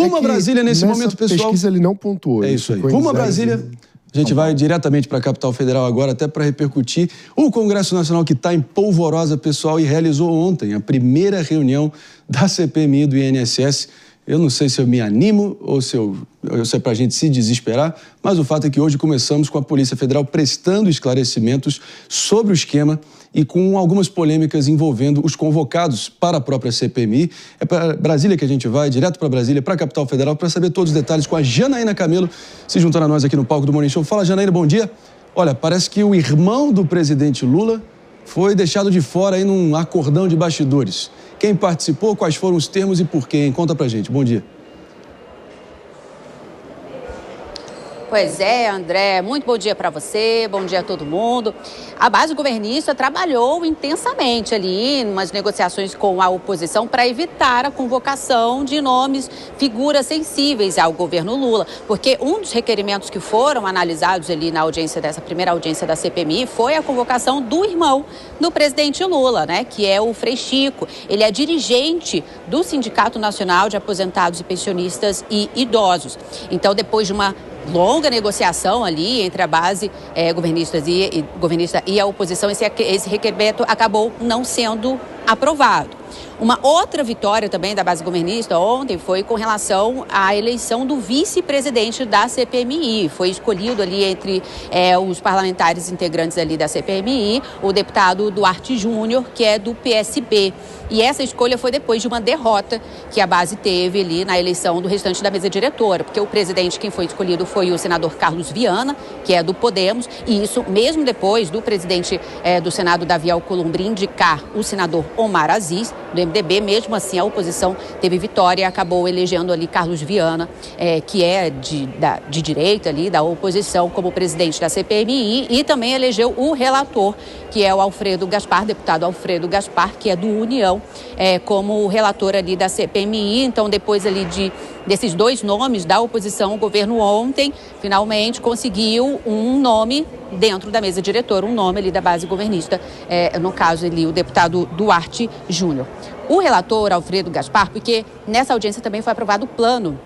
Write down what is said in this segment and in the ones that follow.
Rumo a Brasília nesse momento, pessoal. Pesquisa ele não pontuou. É isso aí. Rumo a Brasília. A gente vai diretamente para a capital federal agora, até para repercutir o Congresso Nacional, que está em polvorosa, pessoal, e realizou ontem a primeira reunião da CPMI do INSS. Eu não sei se eu me animo ou se é para a gente se desesperar, mas o fato é que hoje começamos com a Polícia Federal prestando esclarecimentos sobre o esquema e com algumas polêmicas envolvendo os convocados para a própria CPMI. É para Brasília que a gente vai, direto para Brasília, para a capital federal, para saber todos os detalhes com a Janaína Camelo, se juntando a nós aqui no palco do Morning Show. Fala, Janaína, bom dia. Olha, parece que o irmão do presidente Lula foi deixado de fora aí num acordão de bastidores. Quem participou, quais foram os termos e por quê? Conta pra gente. Bom dia. Pois é, André, muito bom dia para você, bom dia a todo mundo. A base governista trabalhou intensamente ali em umas negociações com a oposição para evitar a convocação de nomes, figuras sensíveis ao governo Lula, porque um dos requerimentos que foram analisados ali na audiência dessa primeira audiência da CPMI foi a convocação do irmão do presidente Lula, né, que é o Frei Chico. Ele é dirigente do Sindicato Nacional de Aposentados e Pensionistas e Idosos. Então, depois de uma longa negociação ali entre a base governista e a oposição, esse requerimento acabou não sendo aprovado. Uma outra vitória também da base governista ontem foi com relação à eleição do vice-presidente da CPMI. Foi escolhido ali entre os parlamentares integrantes ali da CPMI, o deputado Duarte Júnior, que é do PSB. E essa escolha foi depois de uma derrota que a base teve ali na eleição do restante da mesa diretora, porque o presidente, quem foi escolhido foi o senador Carlos Viana, que é do Podemos, e isso mesmo depois do presidente do Senado, Davi Alcolumbre, indicar o senador Omar Aziz, do MDB. Mesmo assim, a oposição teve vitória e acabou elegendo ali Carlos Viana, que é de direita ali, da oposição, como presidente da CPMI, e também elegeu o relator, que é o Alfredo Gaspar, deputado Alfredo Gaspar, que é do União, como relator ali da CPMI. Então, depois ali desses dois nomes da oposição, o governo ontem finalmente conseguiu um nome dentro da mesa diretora, um nome ali da base governista, no caso ali o deputado Duarte Júnior. O relator Alfredo Gaspar, porque nessa audiência também foi aprovado o plano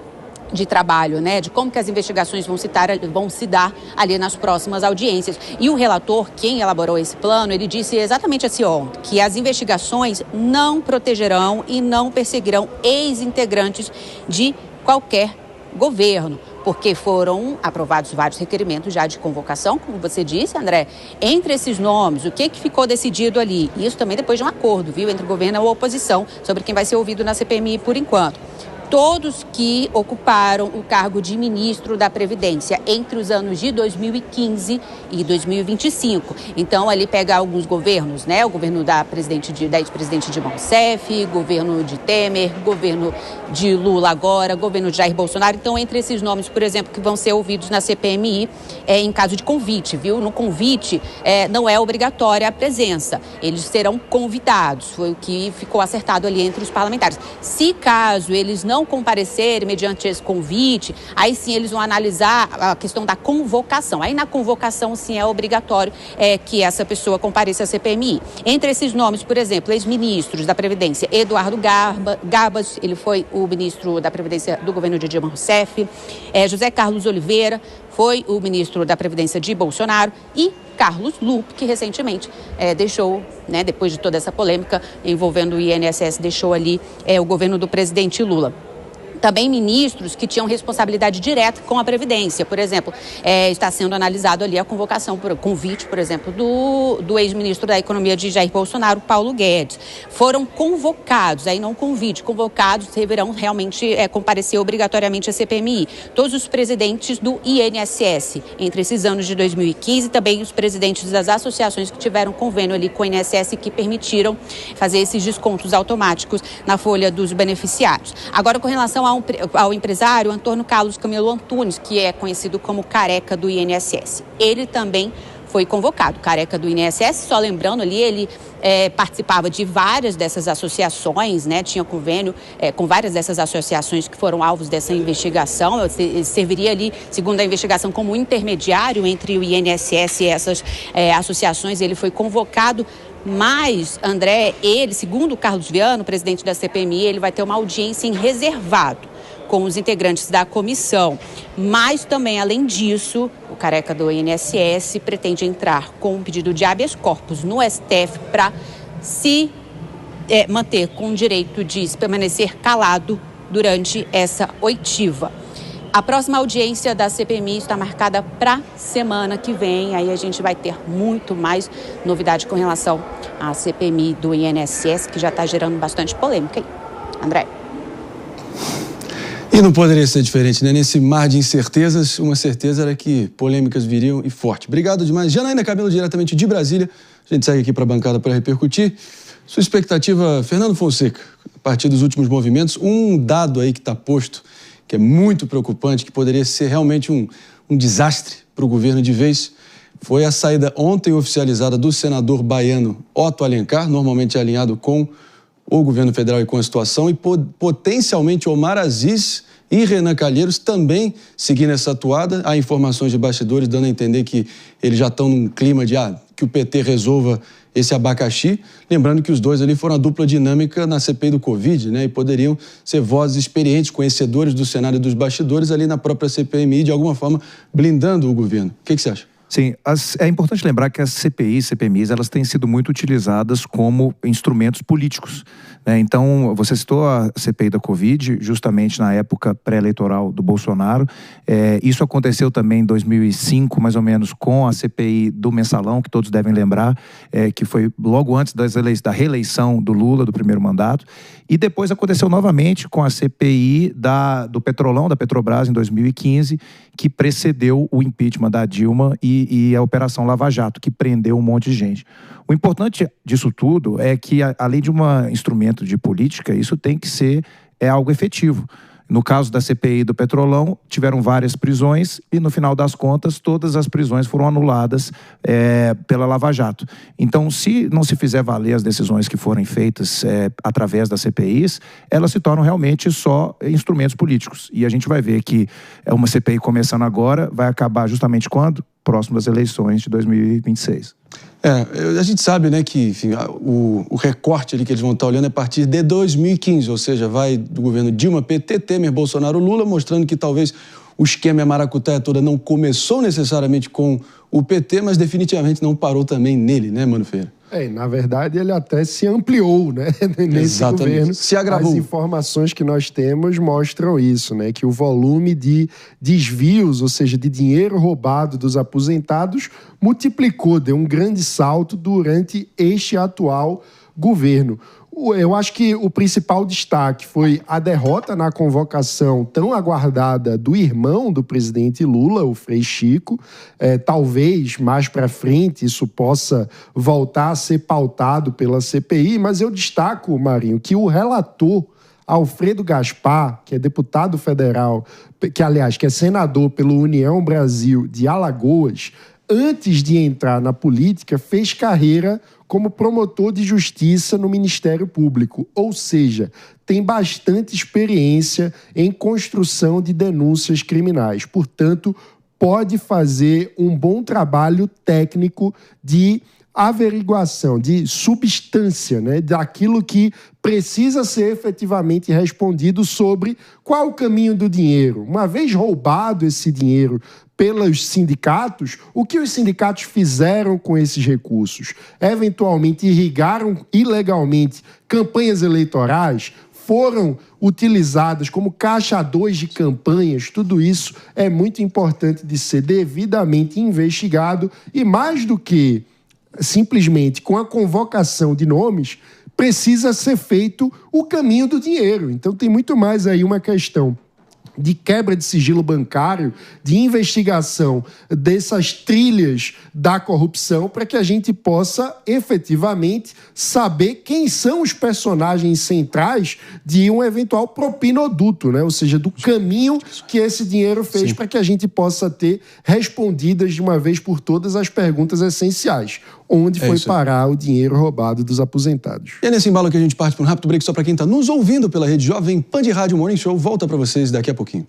de trabalho, né, de como que as investigações vão se dar ali nas próximas audiências. E o relator, quem elaborou esse plano, ele disse exatamente assim ontem, que as investigações não protegerão e não perseguirão ex-integrantes de qualquer governo, porque foram aprovados vários requerimentos já de convocação, como você disse, André. Entre esses nomes, o que ficou decidido ali? Isso também depois de um acordo, viu, entre o governo e a oposição, sobre quem vai ser ouvido na CPMI por enquanto. Todos que ocuparam o cargo de ministro da Previdência entre os anos de 2015 e 2025. Então, ali pega alguns governos, né? O governo da ex-presidente Dilma Rousseff, governo de Temer, governo de Lula agora, governo de Jair Bolsonaro. Então, entre esses nomes, por exemplo, que vão ser ouvidos na CPMI, em caso de convite, viu? No convite, não é obrigatória a presença. Eles serão convidados. Foi o que ficou acertado ali entre os parlamentares. Se caso eles não comparecerem mediante esse convite, aí sim eles vão analisar a questão da convocação. Aí na convocação, sim, é obrigatório que essa pessoa compareça à CPMI. Entre esses nomes, por exemplo, ex-ministros da Previdência, Eduardo Garbas, ele foi o ministro da Previdência do governo de Dilma Rousseff, José Carlos Oliveira, foi o ministro da Previdência de Bolsonaro, e Carlos Lupe, que recentemente deixou, né, depois de toda essa polêmica envolvendo o INSS, deixou ali o governo do presidente Lula. Também ministros que tinham responsabilidade direta com a Previdência. Por exemplo, está sendo analisado ali a convocação, convite, por exemplo, do ex-ministro da Economia de Jair Bolsonaro, Paulo Guedes. Foram convocados, aí não convite, convocados, deverão realmente comparecer obrigatoriamente à CPMI. Todos os presidentes do INSS, entre esses anos de 2015, também os presidentes das associações que tiveram convênio ali com o INSS e que permitiram fazer esses descontos automáticos na folha dos beneficiários. Agora, com relação ao empresário Antônio Carlos Camilo Antunes, que é conhecido como Careca do INSS. Ele também foi convocado, Careca do INSS, só lembrando ali, ele participava de várias dessas associações, né? Tinha convênio com várias dessas associações que foram alvos dessa investigação. Ele serviria ali, segundo a investigação, como intermediário entre o INSS e essas associações. Ele foi convocado. Mas, André, ele, segundo o Carlos Viana, presidente da CPMI, ele vai ter uma audiência em reservado com os integrantes da comissão. Mas também, além disso, o careca do INSS pretende entrar com um pedido de habeas corpus no STF para se manter com o direito de permanecer calado durante essa oitiva. A próxima audiência da CPMI está marcada para semana que vem. Aí a gente vai ter muito mais novidade com relação à CPMI do INSS, que já está gerando bastante polêmica aí. André. E não poderia ser diferente, né? Nesse mar de incertezas, uma certeza era que polêmicas viriam e forte. Obrigado demais. Janaína Cabelo, diretamente de Brasília. A gente segue aqui para a bancada para repercutir. Sua expectativa, Fernando Fonseca, a partir dos últimos movimentos, um dado aí que está posto, que é muito preocupante, que poderia ser realmente um desastre para o governo de vez, foi a saída ontem oficializada do senador baiano Otto Alencar, normalmente alinhado com o governo federal e com a situação, e potencialmente Omar Aziz e Renan Calheiros também seguindo essa atuada. Há informações de bastidores dando a entender que eles já estão num clima de que o PT resolva esse abacaxi. Lembrando que os dois ali foram a dupla dinâmica na CPI do Covid, né? E poderiam ser vozes experientes, conhecedores do cenário dos bastidores ali na própria CPMI, de alguma forma blindando o governo. O que você acha? Sim, é importante lembrar que as CPIs, CPMIs, elas têm sido muito utilizadas como instrumentos políticos, né? Então, você citou a CPI da Covid, justamente na época pré-eleitoral do Bolsonaro. Isso aconteceu também em 2005, mais ou menos, com a CPI do Mensalão, que todos devem lembrar, que foi logo antes da reeleição do Lula, do primeiro mandato. E depois aconteceu novamente com a CPI do Petrolão, da Petrobras, em 2015, que precedeu o impeachment da Dilma e a Operação Lava Jato, que prendeu um monte de gente. O importante disso tudo é que, além de um instrumento de política, isso tem que ser algo efetivo. No caso da CPI do Petrolão, tiveram várias prisões e, no final das contas, todas as prisões foram anuladas pela Lava Jato. Então, se não se fizer valer as decisões que forem feitas através das CPIs, elas se tornam realmente só instrumentos políticos. E a gente vai ver que uma CPI começando agora vai acabar justamente quando? Próximo das eleições de 2026. A gente sabe, né, que enfim, o recorte ali que eles vão estar olhando é a partir de 2015, ou seja, vai do governo Dilma, PT, Temer, Bolsonaro, Lula, mostrando que talvez o esquema e a maracutaia toda não começou necessariamente com o PT, mas definitivamente não parou também nele, né, Mano Feira? Na verdade, ele até se ampliou, né, nesse Exatamente. governo. Se agravou. As informações que nós temos mostram isso, né, que o volume de desvios, ou seja, de dinheiro roubado dos aposentados, multiplicou, deu um grande salto durante este atual governo. Eu acho que o principal destaque foi a derrota na convocação tão aguardada do irmão do presidente Lula, o Frei Chico. Talvez mais para frente isso possa voltar a ser pautado pela CPI, mas eu destaco, Marinho, que o relator Alfredo Gaspar, que é deputado federal, que é senador pelo União Brasil de Alagoas, antes de entrar na política, fez carreira como promotor de justiça no Ministério Público, ou seja, tem bastante experiência em construção de denúncias criminais. Portanto, pode fazer um bom trabalho técnico de averiguação, de substância, né, daquilo que precisa ser efetivamente respondido sobre qual o caminho do dinheiro. Uma vez roubado esse dinheiro pelos sindicatos, o que os sindicatos fizeram com esses recursos? Eventualmente irrigaram ilegalmente campanhas eleitorais? Foram utilizadas como caixa 2 de campanhas? Tudo isso é muito importante de ser devidamente investigado e, mais do que simplesmente com a convocação de nomes, precisa ser feito o caminho do dinheiro. Então tem muito mais aí uma questão de quebra de sigilo bancário, de investigação dessas trilhas da corrupção, para que a gente possa efetivamente saber quem são os personagens centrais de um eventual propinoduto, né? Ou seja, do caminho que esse dinheiro fez, para que a gente possa ter respondidas de uma vez por todas as perguntas essenciais. Onde foi parar o dinheiro roubado dos aposentados? E é nesse embalo que a gente parte para um rápido break só para quem está nos ouvindo pela Rede Jovem Pan de Rádio Morning Show. Volta para vocês daqui a pouquinho.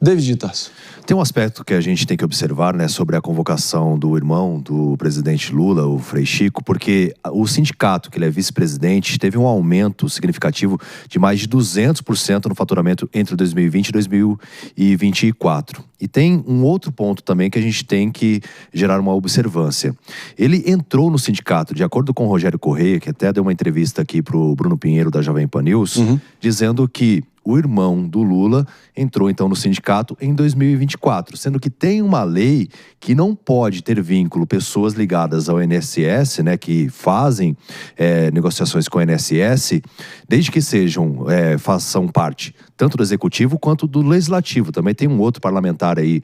David Tarso. Tem um aspecto que a gente tem que observar, né, sobre a convocação do irmão do presidente Lula, o Frei Chico, porque o sindicato, que ele é vice-presidente, teve um aumento significativo de mais de 200% no faturamento entre 2020 e 2024. E tem um outro ponto também que a gente tem que gerar uma observância. Ele entrou no sindicato, de acordo com o Rogério Correia, que até deu uma entrevista aqui pro Bruno Pinheiro da Jovem Pan News, dizendo que o irmão do Lula entrou então no sindicato em 2024, sendo que tem uma lei que não pode ter vínculo pessoas ligadas ao INSS, né, que fazem negociações com o INSS, desde que façam parte tanto do executivo quanto do legislativo. Também tem um outro parlamentar aí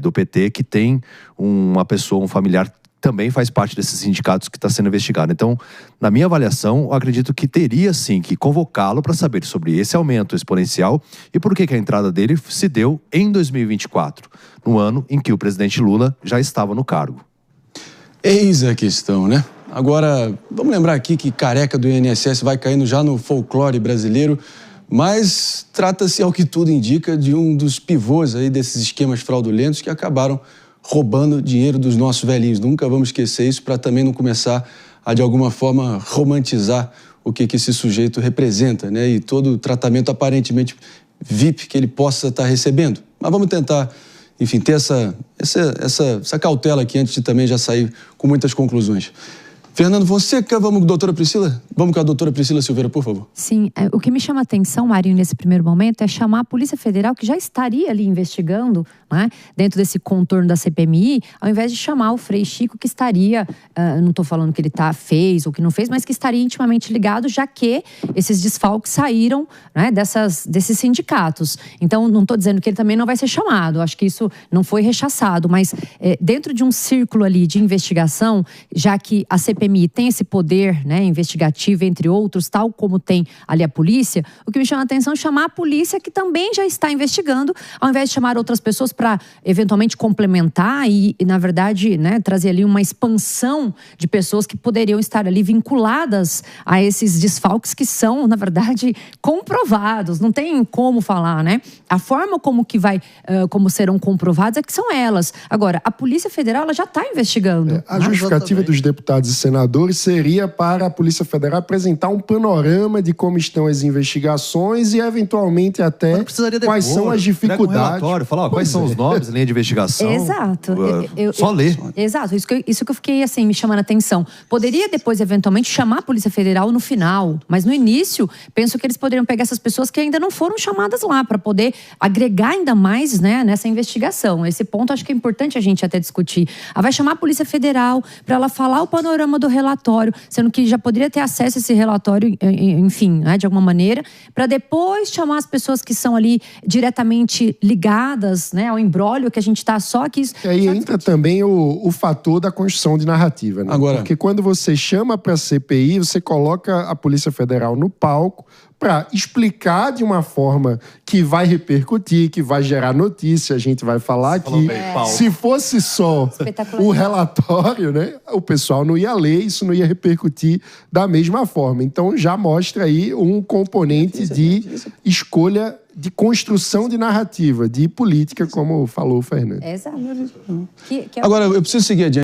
do PT que tem uma pessoa, um familiar, também faz parte desses sindicatos que está sendo investigado. Então, na minha avaliação, eu acredito que teria sim que convocá-lo para saber sobre esse aumento exponencial e por que a entrada dele se deu em 2024, no ano em que o presidente Lula já estava no cargo. Eis a questão, né? Agora, vamos lembrar aqui que careca do INSS vai caindo já no folclore brasileiro, mas trata-se, ao que tudo indica, de um dos pivôs aí desses esquemas fraudulentos que acabaram roubando dinheiro dos nossos velhinhos. Nunca vamos esquecer isso, para também não começar a, de alguma forma, romantizar o que esse sujeito representa, né? E todo o tratamento aparentemente VIP que ele possa estar recebendo. Mas vamos tentar, enfim, ter essa cautela aqui antes de também já sair com muitas conclusões. Fernando Fonseca, vamos com a doutora Priscila? Vamos com a doutora Priscila Silveira, por favor. Sim, o que me chama a atenção, Marinho, nesse primeiro momento, é chamar a Polícia Federal, que já estaria ali investigando, né, dentro desse contorno da CPMI, ao invés de chamar o Frei Chico, que estaria, não estou falando que ele fez ou que não fez, mas que estaria intimamente ligado, já que esses desfalques saíram, né, desses sindicatos. Então, não estou dizendo que ele também não vai ser chamado, acho que isso não foi rechaçado, mas dentro de um círculo ali de investigação, já que a CPMI tem esse poder, né, investigativo, entre outros, tal como tem ali a polícia, o que me chama a atenção é chamar a polícia, que também já está investigando, ao invés de chamar outras pessoas para eventualmente complementar e, na verdade, né, trazer ali uma expansão de pessoas que poderiam estar ali vinculadas a esses desfalques que são, na verdade, comprovados. Não tem como falar, né? A forma como serão comprovados é que são elas. Agora, a Polícia Federal, ela já está investigando. A justificativa dos deputados e senadores seria para a Polícia Federal apresentar um panorama de como estão as investigações e, eventualmente, até quais são as dificuldades. Um relatório, falar quais são os nomes, linha de investigação. Exato. Só ler. Exato. Isso que eu fiquei, assim, me chamando a atenção. Poderia depois, eventualmente, chamar a Polícia Federal no final, mas no início, penso que eles poderiam pegar essas pessoas que ainda não foram chamadas lá, para poder agregar ainda mais, né, nessa investigação. Esse ponto acho que é importante a gente até discutir. Vai chamar a Polícia Federal para ela falar o panorama do relatório, sendo que já poderia ter acesso a esse relatório, enfim, né, de alguma maneira, para depois chamar as pessoas que são ali diretamente ligadas, né, ao imbróglio que a gente está só aqui. E aí entra também o fator da construção de narrativa, né? Agora, porque quando você chama para a CPI, você coloca a Polícia Federal no palco para explicar de uma forma que vai repercutir, que vai gerar notícia. A gente vai falar que se fosse só o relatório, né, o pessoal não ia ler, isso não ia repercutir da mesma forma. Então já mostra aí um componente de escolha de construção de narrativa, de política, como falou o Fernando. Exato. Agora, eu preciso seguir adiante.